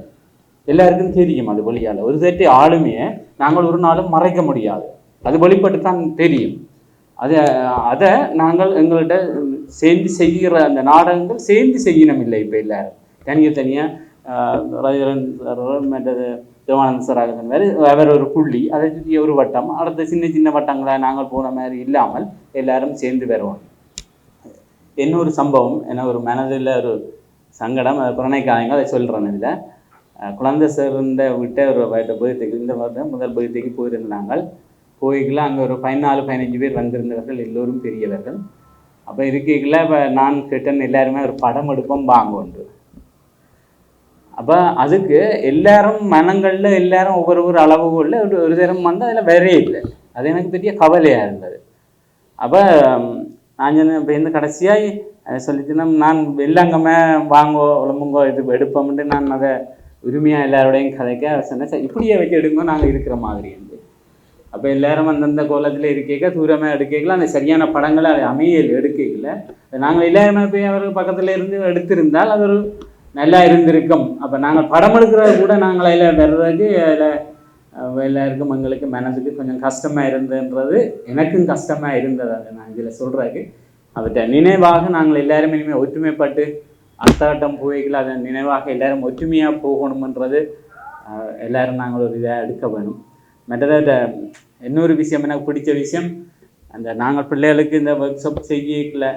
எல்லாருக்கும் தெரியும் அது வழியால். ஒரு தேட்டி ஆளுமையை நாங்கள் ஒரு நாளும் மறைக்க முடியாது, அது வெளிப்பட்டு தான் தெரியும். அதை நாங்கள் எங்கள்கிட்ட சேர்ந்து செய்கிற அந்த நாடகங்கள் சேர்ந்து செய்யணும் இல்லை. இப்போ எல்லாரும் தனியாக மற்றது தேவானந்த சாராக சொன்னார், அவர் ஒரு புள்ளி, அதை சுற்றி ஒரு வட்டம், அடுத்த சின்ன சின்ன வட்டங்களை நாங்கள் போன மாதிரி இல்லாமல் எல்லாரும் சேர்ந்து வருவோம். இன்னொரு சம்பவம், என்ன ஒரு மனதில் ஒரு சங்கடம், அதை புறணைக்காதங்க, அதை சொல்கிறேன். இதில் குழந்தை சேர்ந்த விட்ட ஒரு பகுதிக்கு இந்த வருடம் முதல் பகுதிக்கு போயிருந்தாங்க. போய்க்குள்ள அங்கே ஒரு 14-15 பேர் வந்திருந்தவர்கள், எல்லோரும் பெரியவர்கள். அப்போ இருக்கைக்குள்ள இப்போ நான் கேட்டேன், எல்லாருமே ஒரு படம் எடுப்போம் வாங்க ஒன்று. அப்போ அதுக்கு எல்லாரும் மனங்களில் எல்லாரும் ஒவ்வொரு அளவுகளில் ஒரு தரம் வந்து அதில் வரே இல்லை. அது எனக்கு பெரிய கவலையாக இருந்தது. அப்போ நான் சொன்னேன் இப்போ இந்த கடைசியாக சொல்லிச்சுன்னா நான் வெள்ளாங்கம்மே வாங்கோ உழம்புங்கோ இது எடுப்போம்ட்டு நான் அதை உரிமையாக எல்லாரோடையும் கதைக்க சொன்னேன். சார் இப்படியே வச்சு எடுங்கோ நாங்கள் இருக்கிற மாதிரி இருந்து. அப்போ எல்லாரும் அந்தந்த கோலத்தில் இருக்க தூரமாக எடுக்கல, அந்த சரியான படங்களை அதை அமையல் எடுக்கல. நாங்கள் எல்லாருமே போய் அவர் பக்கத்தில் இருந்து எடுத்திருந்தால் அது ஒரு நல்லா இருந்திருக்கும். அப்போ நாங்கள் படம் எடுக்கிறது கூட நாங்கள் அதில் வர்றதுக்கு அதில் எல்லாருக்கும் எங்களுக்கு மனதுக்கு கொஞ்சம் கஷ்டமாக இருந்ததுன்றது எனக்கும் கஷ்டமாக இருந்தது. அதை நான் இதில் சொல்கிறதுக்கு அவற்றை நினைவாக நாங்கள் எல்லாருமே இனிமேல் ஒற்றுமைப்பட்டு அர்த்தாட்டம் போய்கள் அதன் நினைவாக எல்லாரும் ஒற்றுமையாக போகணுமன்றது எல்லாரும் நாங்கள் ஒரு இதாக எடுக்க வேணும். மற்றதை இன்னொரு விஷயம் எனக்கு பிடிச்ச விஷயம், அந்த நாங்கள் பிள்ளைகளுக்கு இந்த ஒர்க் ஷாப் செய்யல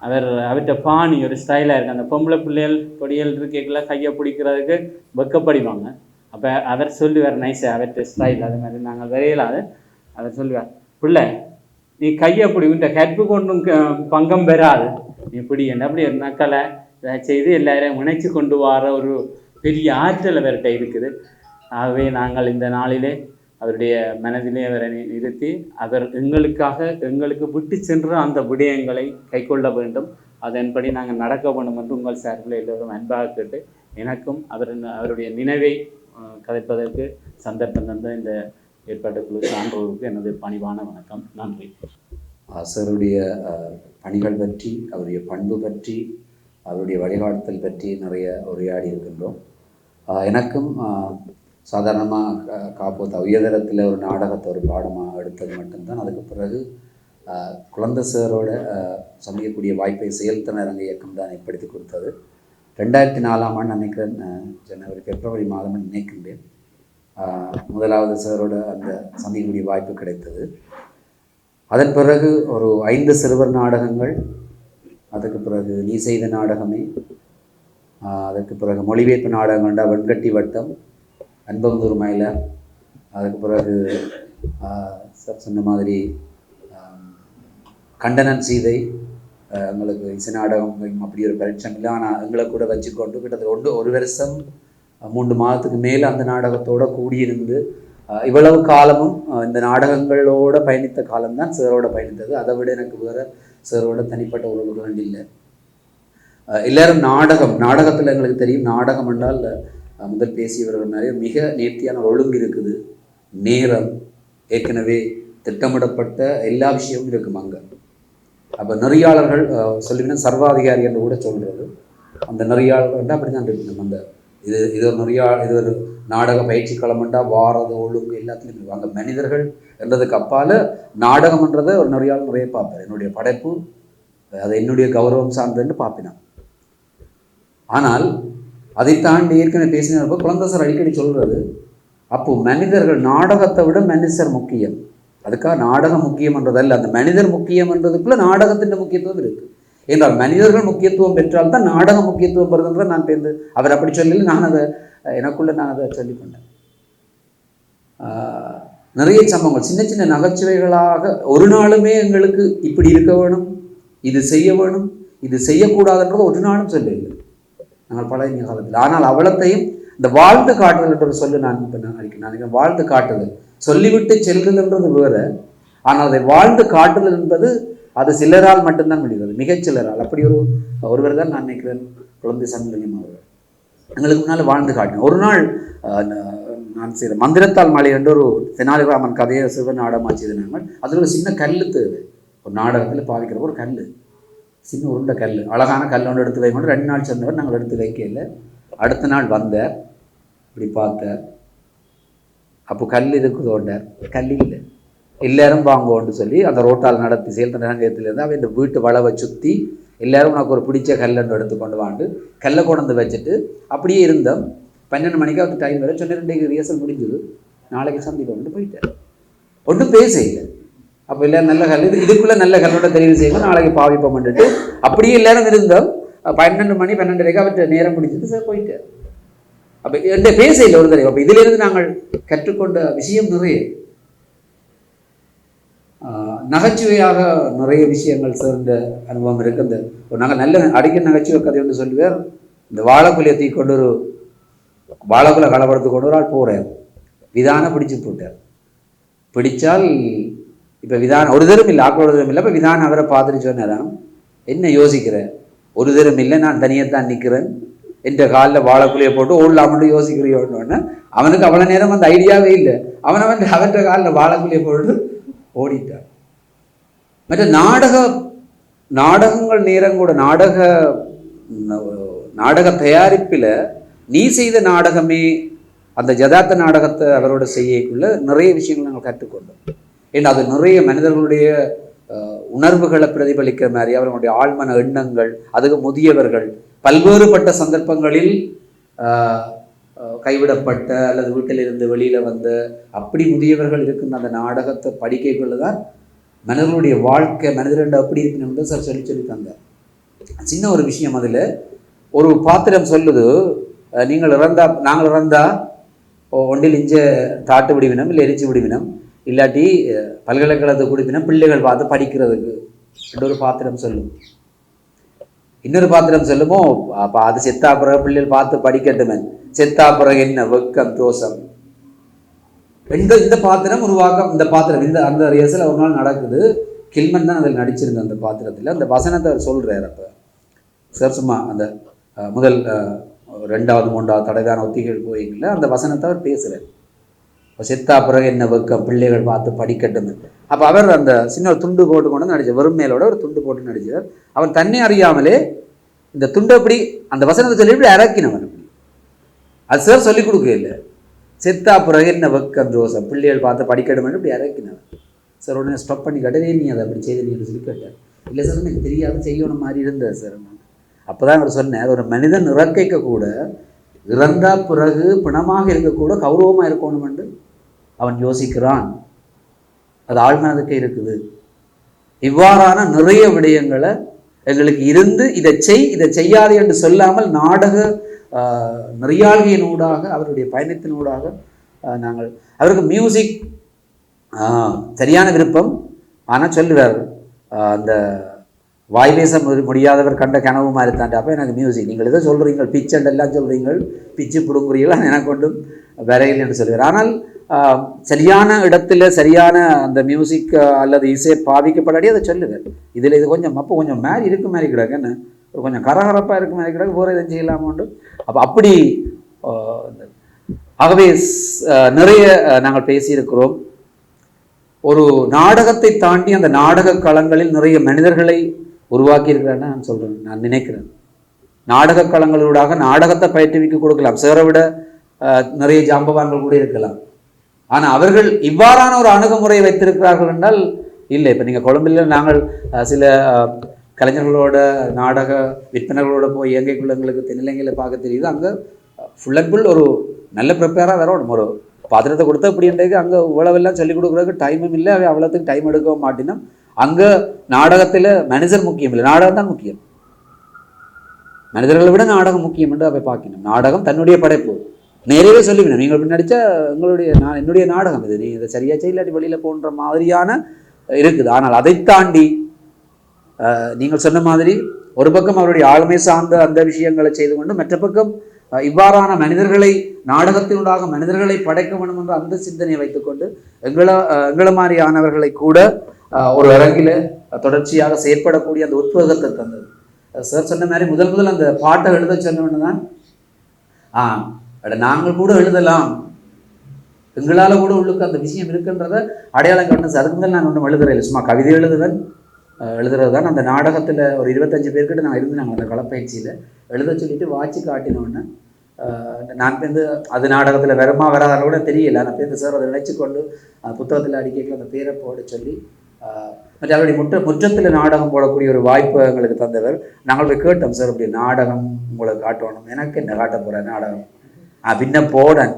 அவர்கிட்ட பாணி ஒரு ஸ்டைலாக இருக்குது. அந்த பொம்பளை பிள்ளைகள் பொடியல் இருக்கல கையை பிடிக்கிறதுக்கு வெக்கப்படுவாங்க. அப்போ அவர் சொல்லுவார் நைஸாக அவர்கிட்ட ஸ்டைல் அது மாதிரி நாங்கள் வரையலாது. அவர் சொல்லுவார், பிள்ளை நீ கையை பிடி விட்ட கற்பு கொண்டும் பங்கம் பெறாது நீ பிடி என்ன அப்படி ஒரு நக்கலை செய்து எல்லாரையும் இணைச்சி கொண்டு வர ஒரு பெரிய ஆற்றல் அவர்கிட்ட இருக்குது. ஆகவே நாங்கள் இந்த நாளிலே அவருடைய மனதிலே அவரை நிறுத்தி அவர் எங்களுக்கு விட்டு சென்ற அந்த விடயங்களை கைக்கொள்ள வேண்டும், அதன்படி நாங்கள் நடக்க வேண்டும் என்று உங்கள் சார்பில் எல்லோரும் அன்பாக கேட்டு எனக்கும் அவருடைய நினைவை கதைப்பதற்கு சந்தர்ப்பம் தந்த இந்த ஏற்பாட்டுக்குழு சான்றோருக்கு எனது பணிவான வணக்கம். நன்றி. சாருடைய பணிகள் பற்றி, அவருடைய பண்பு பற்றி, அவருடைய வழிகாட்டுதல் பற்றி நிறைய உரையாடி இருக்கின்றோம். எனக்கும் சாதாரணமாக காப்போத்த உயர்தரத்தில் ஒரு நாடகத்தை ஒரு பாடமாக எடுத்தது மட்டும்தான். அதுக்கு பிறகு குழந்தை சாரோட சந்திக்கக்கூடிய வாய்ப்பை செயல்திறன் அரங்க இயக்கம் தான் ஏற்படுத்தி கொடுத்தது. 2004ஆம் ஆண்டு நினைக்கிறேன், ஜனவரி பிப்ரவரி மாதம் நினைக்கின்றேன், முதலாவது சாரோட அந்த சந்திக்கக்கூடிய வாய்ப்பு கிடைத்தது. அதன் பிறகு ஒரு 5 சிறுவர் நாடகங்கள், அதுக்கு பிறகு நீ செய்த நாடகமே, அதுக்கு பிறகு மொழிபெயர்ப்பு நாடகங்கள்டா வெண்கட்டி வட்டம், அன்பந்தூர் மயில, அதுக்கு பிறகு சார் சொன்ன மாதிரி கண்டனன் சீதை, எங்களுக்கு இசை நாடகம் அப்படி ஒரு பரீட்சம் இல்லை. ஆனால் எங்களை கூட வச்சுக்கொண்டு கிட்டத்தட்ட ஒரு வருஷம் 3 மாதத்துக்கு மேலே அந்த நாடகத்தோடு கூடியிருந்து இவ்வளவு காலமும் இந்த நாடகங்களோட பயணித்த காலம்தான் சாரோட பயணித்தது. அதை விட எனக்கு வேறு சாரோட தனிப்பட்ட உறவுகள் இல்லை. எல்லாரும் நாடகத்தில் எங்களுக்கு தெரியும், நாடகம் என்றால் முதல் பேசியவர்கள் நிறைய மிக நேர்த்தியான ஒழுங்கு இருக்குது, நேரம், ஏற்கனவே திட்டமிடப்பட்ட எல்லா விஷயமும் இருக்கும் அங்கே. அப்போ நெறியாளர்கள் சொல்லிவினா சர்வாதிகாரி என்று கூட சொல்கிறது. அந்த நெறியாளர்கள் அப்படி தான் இருக்கு. நம்ம அந்த இது ஒரு நாடக பயிற்சி களம்ண்டா வாரது ஒழுங்கு எல்லாத்துலேயும் அங்கே மனிதர்கள் என்றதுக்கு அப்பால் நாடகம்ன்றதை ஒரு நெறியாளர் நிறைய பார்ப்பார். என்னுடைய படைப்பு அது என்னுடைய கௌரவம் சார்ந்ததுன்னு பார்ப்பினான். ஆனால் அதை தாண்டி ஏற்கனவே பேசினப்போ குழந்தை சார் அடிக்கடி சொல்கிறது, அப்போது மனிதர்கள் நாடகத்தை விட மனுஷர் முக்கியம். அதுக்காக நாடகம் முக்கியம்ன்றதல்ல, அந்த மனிதர் முக்கியம்ன்றதுக்குள்ளே நாடகத்தின் முக்கியத்துவம் இருக்குது. என்றால் மனிதர்கள் முக்கியத்துவம் பெற்றால்தான் நாடகம் முக்கியத்துவம் பெறுதுன்ற நான் பேருந்து அவர் அப்படி சொல்லல, நான் அதை நான் அதை சொல்லிக்கொண்டேன். நிறைய சம்பவங்கள் சின்ன சின்ன நகைச்சுவைகளாக ஒரு நாளுமே எங்களுக்கு இப்படி இருக்க வேணும், இது செய்ய வேணும், இது செய்யக்கூடாதுன்றது ஒரு நாளும் சொல்லவில்லை நாங்கள் பழைய காலத்தில். ஆனால் அவ்வளத்தையும் இந்த வாழ்ந்து காட்டுதல் என்ற ஒரு சொல்லு நான் இப்போ நினைக்கிறேன். வாழ்ந்து காட்டுதல் சொல்லிவிட்டு செல்லுதல்ன்றது வேறு, ஆனால் அதை வாழ்ந்து காட்டுதல் என்பது அது சிலரால் மட்டும்தான் முடிகிறது, மிகச்சிலரால். அப்படி ஒருவர் தான் நான் நினைக்கிறேன் குழந்தை சண்முகம் அவர்கள் எங்களுக்கு முன்னால் வாழ்ந்து காட்டினேன். ஒரு நாள் நான் செய்கிற மந்திரத்தால் மலை என்ற ஒரு தெனாலிராமன் கதையை சிவன் நாடகமாக செய்தார்கள். அதில் ஒரு சின்ன கல் தேவை, ஒரு நாடகத்தில் பாவிக்கிற ஒரு கல், சின்ன உருண்டை கல், அழகான கல் ஒன்று எடுத்து வைக்கணும். 2 நாள் சேர்ந்தவர் நாங்கள் எடுத்து வைக்கல. அடுத்த நாள் வந்தார், இப்படி பார்த்தார், அப்போ கல் இருக்குதோண்டார், கல் இல்லை, எல்லாரும் வாங்குவோன்னு சொல்லி அந்த ரோட்டால் நடத்தி செயல்திறன் சங்கத்திலேருந்து அவன் இந்த வீட்டு வளவை சுற்றி எல்லாரும் உனக்கு ஒரு பிடிச்ச கல்லன்று எடுத்து கொண்டு வாண்டு கல்லை கொண்டு வச்சுட்டு அப்படியே இருந்தோம். 12 மணிக்கு அவருக்கு டைம் வர சொன்ன 2 ரிஹர்சல் முடிஞ்சது, நாளைக்கு சந்திப்போம்னு போயிட்டார். ஒன்றும் பேச இல்லை. அப்போ எல்லோரும் நல்ல கல் இதுக்குள்ளே நல்ல கல்லோட தெரிவு செய்யணும், நாளைக்கு பாவிப்போம் பண்ணிட்டு அப்படியே எல்லாரும் இருந்தோம். 12 மணி 12:30 அவர்கிட்ட நேரம் முடிச்சுட்டு சார் போயிட்டார். அப்போ எந்த பேச இல்லை ஒரு தடவை. அப்போ இதிலிருந்து நாங்கள் கற்றுக்கொண்ட விஷயம் நிறைய நகைச்சுவையாக நிறைய விஷயங்கள் சேர்ந்த அனுபவம் இருக்குது. அந்த நாங்கள் நல்ல அடிக்க நகைச்சுவை கதை ஒன்று சொல்லுவார். இந்த வாழைக்குலையை தூக்கி கொண்டு ஒரு வாழைக்குலை கலப்படுத்து கொண்டு ஒரு ஆள் போகிறார், விதான பிடிச்சி போட்டார். பிடித்தால் இப்போ விதான் ஒரு தரம் இல்லை, ஆக்கள் ஒரு தரம் இல்லை. இப்போ விதான் அவரை பார்த்துட்டு சொன்னாராம், என்ன யோசிக்கிற, ஒரு தரம் இல்லை, நான் தனியத்தான் நிற்கிறேன், என்ற காலில் வாழைக்குள்ளையை போட்டு ஓடலாம்னு யோசிக்கிறியோன்னு. அவனுக்கு அவ்வளோ நேரம் அந்த ஐடியாவே இல்லை. அவற்ற காலில் வாழைக்குள்ளையை போட்டு ஓடிட்டான். மற்ற நாடகங்கள் நேரம் கூட நாடக தயாரிப்பில் நீ செய்த நாடகமே அந்த ஜதார்த்த நாடகத்தை அவரோட செய்யக்குள்ள நிறைய விஷயங்கள் நாங்கள் கற்றுக்கொண்டோம். ஏன்னா அது நிறைய மனிதர்களுடைய உணர்வுகளை பிரதிபலிக்கிற மாதிரி, அவர்களுடைய ஆழ்மன எண்ணங்கள், அதுக்கு முதியவர்கள் பல்வேறுபட்ட சந்தர்ப்பங்களில் கைவிடப்பட்ட அல்லது வீட்டிலிருந்து வெளியில் வந்த அப்படி முதியவர்கள் இருக்கின்ற அந்த நாடகத்தை படிக்கக்குள்ள தான் மனிதர்களுடைய வாழ்க்கை, மனிதர்கள் அப்படி இருக்கணும்னு சார் சொல்லி தந்தார். சின்ன ஒரு விஷயம், அதில் ஒரு பாத்திரம் சொல்லுது, நாங்கள் இறந்தா ஒன்றில் இஞ்ச தாட்டு விடுவினம், இல்லை எரிச்சு விடுவினம், இல்லாட்டி பல்கலைக்கழகத்தை குடிப்பினம் பிள்ளைகள் பார்த்து படிக்கிறதுக்கு ஒரு பாத்திரம் சொல்லும். இன்னொரு பாத்திரம் சொல்லுமோ, அப்போ அது செத்தா பிறகு பிள்ளைகள் பார்த்து படிக்கட்டுமே, செத்தா பிறகு என்ன வெக்கம் தோஷம். இந்த பாத்திரம் உருவாக்கம், இந்த பாத்திரம் அந்த ரிஹர்சல் ஒரு நாள் நடக்குது. கில்மன் தான் அதில் நடிச்சிருந்த அந்த பாத்திரத்தில். அந்த வசனத்தை அவர் சொல்கிறார். அப்போ சார் சும்மா அந்த முதல் 2வது 3வது தடவையான ஒத்திகைகள் போயிங்கள அந்த வசனத்தை அவர் பேசுகிறார். செத்தா பிறகு என்ன வெக்கம், பிள்ளைகள் பார்த்து படிக்கட்டுமே. அப்போ அவர் அந்த சின்ன ஒரு துண்டு போட்டு கொண்டு வந்து நடிச்சார், வெறும் மேலோட ஒரு துண்டு போட்டு நடிச்சார். அவன் தன்னை அறியாமலே இந்த துண்டை இப்படி அந்த வசனத்தை சொல்லி இப்படி இறக்கினவன். அது சார் சொல்லிக் கொடுக்க இல்லை. செத்தா பிறகு என்ன வெக்கம் ரோசம், பிள்ளைகள் பார்த்து படிக்கணும்னு இப்படி இறக்கினவன். சார் உடனே ஸ்டாப் பண்ணி கேட்டதே, நீ அதை அப்படி செய்து நீ சொல்லி கேட்டார். இல்லை சார், எனக்கு தெரியாது, செய்யணும் மாதிரி இருந்தது சார். அப்போ தான் அவர் சொன்னார், ஒரு மனிதன் இறக்கைக்க கூட இறந்தா பிறகு பிணமாக இருக்கக்கூட கௌரவமாக இருக்கணுமென்று அவன் யோசிக்கிறான். அது ஆழ்மனதுக்கு இருக்குது. இவ்வாறான நிறைய விடயங்களை எங்களுக்கு இருந்து இதை செய்யாது என்று சொல்லாமல் நாடக நெறியாழ்கையினூடாக அவருடைய பயணத்தினூடாக நாங்கள் அவருக்கு மியூசிக் சரியான விருப்பம். ஆனால் சொல்லுவார், அந்த வாய் பேச முடியாதவர் கண்ட கனவு மாதிரி தாண்டா. அப்போ எனக்கு மியூசிக், நீங்கள் எதோ சொல்கிறீங்க, பிச்சண்ட் எல்லாம் சொல்கிறீங்க, பிச்சு பிடுங்குறீங்களா, எனக்கு கொண்டும் வரையில் என்று சொல்லுவார். ஆனால் சரியான இடத்துல சரியான அந்த மியூசிக் அல்லது இசை பாவிக்கப்படாடி அதை சொல்லுவார். இதில் இது கொஞ்சம் அப்போ கொஞ்சம் மாதிரி இருக்கு மாதிரி கிடக்கு, என்ன ஒரு கொஞ்சம் கரகரப்பாக இருக்கு மாதிரி கிடக்கு, வேறு எதுவும் செய்யலாமோண்டு. அப்போ அப்படி ஆகவே நிறைய நாங்கள் பேசியிருக்கிறோம். ஒரு நாடகத்தை தாண்டி அந்த நாடக களங்களில் நிறைய மனிதர்களை உருவாக்கியிருக்கிறேன்னு நான் சொல்கிறேன், நான் நினைக்கிறேன். நாடக களங்களூடாக நாடகத்தை பயிற்றுவிக்க கொடுக்கலாம், சேர விட நிறைய ஜாம்பவான்கள் கூட இருக்கலாம். ஆனால் அவர்கள் இவ்வாறான ஒரு அணுகுமுறையை வைத்திருக்கிறார்கள் என்றால் இல்லை. இப்போ நீங்கள் கொழும்பில் நாங்கள் சில கலைஞர்களோட நாடக விற்பனர்களோட போய் இயங்கைக்குள்ள எங்களுக்கு தென்னிலங்கையில் பார்க்க தெரியுது. அங்கே ஃபுல் அண்ட் ஃபுல் ஒரு நல்ல ப்ரிப்பேராக வரணும். ஒரு பாத்திரத்தை கொடுத்தா இப்படின்றது அங்கே இவ்வளவெல்லாம் சொல்லிக் கொடுக்குறதுக்கு டைமும் இல்லை, அவ்வளோத்துக்கு டைம் எடுக்கவும் மாட்டினோம். அங்கே நாடகத்தில் மனிதர் முக்கியம் இல்லை, நாடகம் தான் முக்கியம். மனிதர்களை விட நாடகம் முக்கியம் என்று அவை பார்க்கணும். நாடகம் தன்னுடைய படைப்பு. நேரவே சொல்லிவிடும், நீங்கள் இப்படி நடித்தா என்னுடைய நாடகம் இது, நீ இதை சரியாக செய்யலாட்டி வெளியில் போன்ற மாதிரியான இருக்குது. ஆனால் அதை தாண்டி நீங்கள் சொன்ன மாதிரி ஒரு பக்கம் அவருடைய ஆளுமை சார்ந்த அந்த விஷயங்களை செய்து கொண்டு, மற்ற பக்கம் இவ்வாறான மனிதர்களை நாடகத்தினூடாக மனிதர்களை படைக்க வேண்டும் என்ற அந்த சிந்தனையை வைத்துக்கொண்டு எங்களை மாதிரியானவர்களை கூட ஒரு அரங்கில் தொடர்ச்சியாக செயற்படக்கூடிய அந்த உத்வேகத்தை தந்தது. சார் சொன்ன மாதிரி முதல் அந்த பாட்டை எழுத சொன்னோன்னு தான் நாங்கள் கூட எழுதலாம், எங்களால் கூட உள்ளுக்கு அந்த விஷயம் இருக்குன்றதை அடையாளம் கண்டு சார். அதுக்கு முதல் நான் ஒன்றும் எழுதுறேன், சும்மா கவிதை எழுதுறது தான். அந்த நாடகத்தில் ஒரு 25 பேர்கிட்ட நான் இருந்தாங்க அந்த களப்பயிற்சியில் எழுத சொல்லிட்டு வாட்சி காட்டினோன்னு நான் வந்து அது நாடகத்தில் வருமா வராத கூட தெரியல. நான் பேருந்து சார் அதை நினைச்சு கொண்டு புத்தகத்தில் அடிக்கல அந்த பேரை போட சொல்லி மற்ற அவருடைய முற்றத்தில் நாடகம் போடக்கூடிய ஒரு வாய்ப்பு எங்களுக்கு தந்தவர். நாங்கள் போய் கேட்டோம், சார் அப்படி நாடகம் உங்களுக்கு காட்டணும். எனக்கு என்ன காட்ட போகிறேன் நாடகம், பின்ன போடன்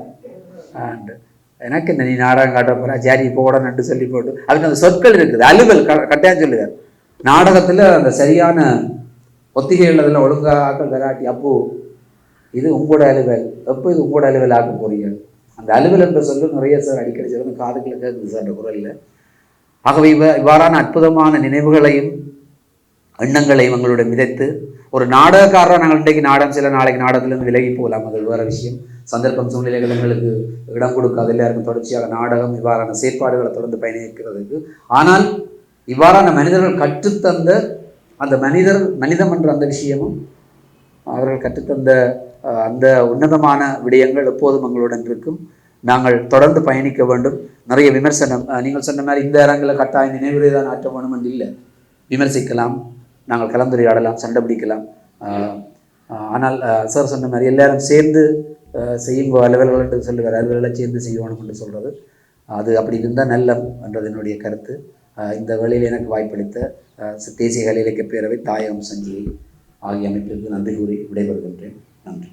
எனக்கு என்ன நீ நாடகம் காட்ட போகிறேன், சரி போடணுன்ட்டு சொல்லி போட்டு அதுக்கு அந்த சொற்கள் இருக்குது, அலுவல் கட்டாயம் சொல்லுவார். நாடகத்தில் அந்த சரியான ஒத்திகைகள் அதில் ஒழுங்காக்கள் கராட்டி, அப்போ இது உங்களோட அலுவல், எப்போ இது உங்களோட அலுவல் ஆக்க போறீங்க, அந்த அலுவல் என்ற சொல்லு நிறைய சார் அடிக்கடி சொல்லுங்க, காதுக்குள்ள கேட்குது சார் அந்த குரலில். ஆகவே இவ்வாறான அற்புதமான நினைவுகளையும் எண்ணங்களையும் எங்களுடைய விதைத்து ஒரு நாடகக்காரராக நாங்கள் இன்றைக்கு நாடகம் சில நாளைக்கு நாடகத்திலேருந்து விலகி போகலாம், அது வேறு விஷயம். சந்தர்ப்பம் சூழ்நிலைகள் எங்களுக்கு இடம் கொடுக்காது, எல்லாருக்கும் தொடர்ச்சியாக நாடகம் இவ்வாறான செயற்பாடுகளை தொடர்ந்து பயணிக்கிறதுக்கு. ஆனால் இவ்வாறான மனிதர்கள் கற்றுத்தந்த அந்த மனிதம் என்ற அந்த விஷயமும் அவர்கள் கற்றுத்தந்த அந்த உன்னதமான விடயங்கள் எப்போதும் எங்களுடன் இருக்கும். நாங்கள் தொடர்ந்து பயணிக்க வேண்டும். நிறைய விமர்சனம், நீங்கள் சொன்ன மாதிரி இந்த அரங்கில் கட்டாய நினைவுரை தான் ஆற்ற வேணும் என்று இல்லை. விமர்சிக்கலாம், நாங்கள் கலந்துரையாடலாம், சண்டை பிடிக்கலாம். ஆனால் சார் சொன்ன மாதிரி எல்லாரும் சேர்ந்து செய்யுங்கோ அலுவல்கள் என்று சொல்லுவார், அலுவல்களை சேர்ந்து செய்யணும் என்று சொல்கிறது. அது அப்படி இருந்தால் நல்ல என்றது என்னுடைய கருத்து. இந்த வேளையில் எனக்கு வாய்ப்பளித்த தேசிய கலை இலக்கிய பேரவை, தாயகம் சஞ்சிகை ஆகிய அமைப்பிற்கு நன்றி கூறி விடைபெறுகின்றேன். நன்றி.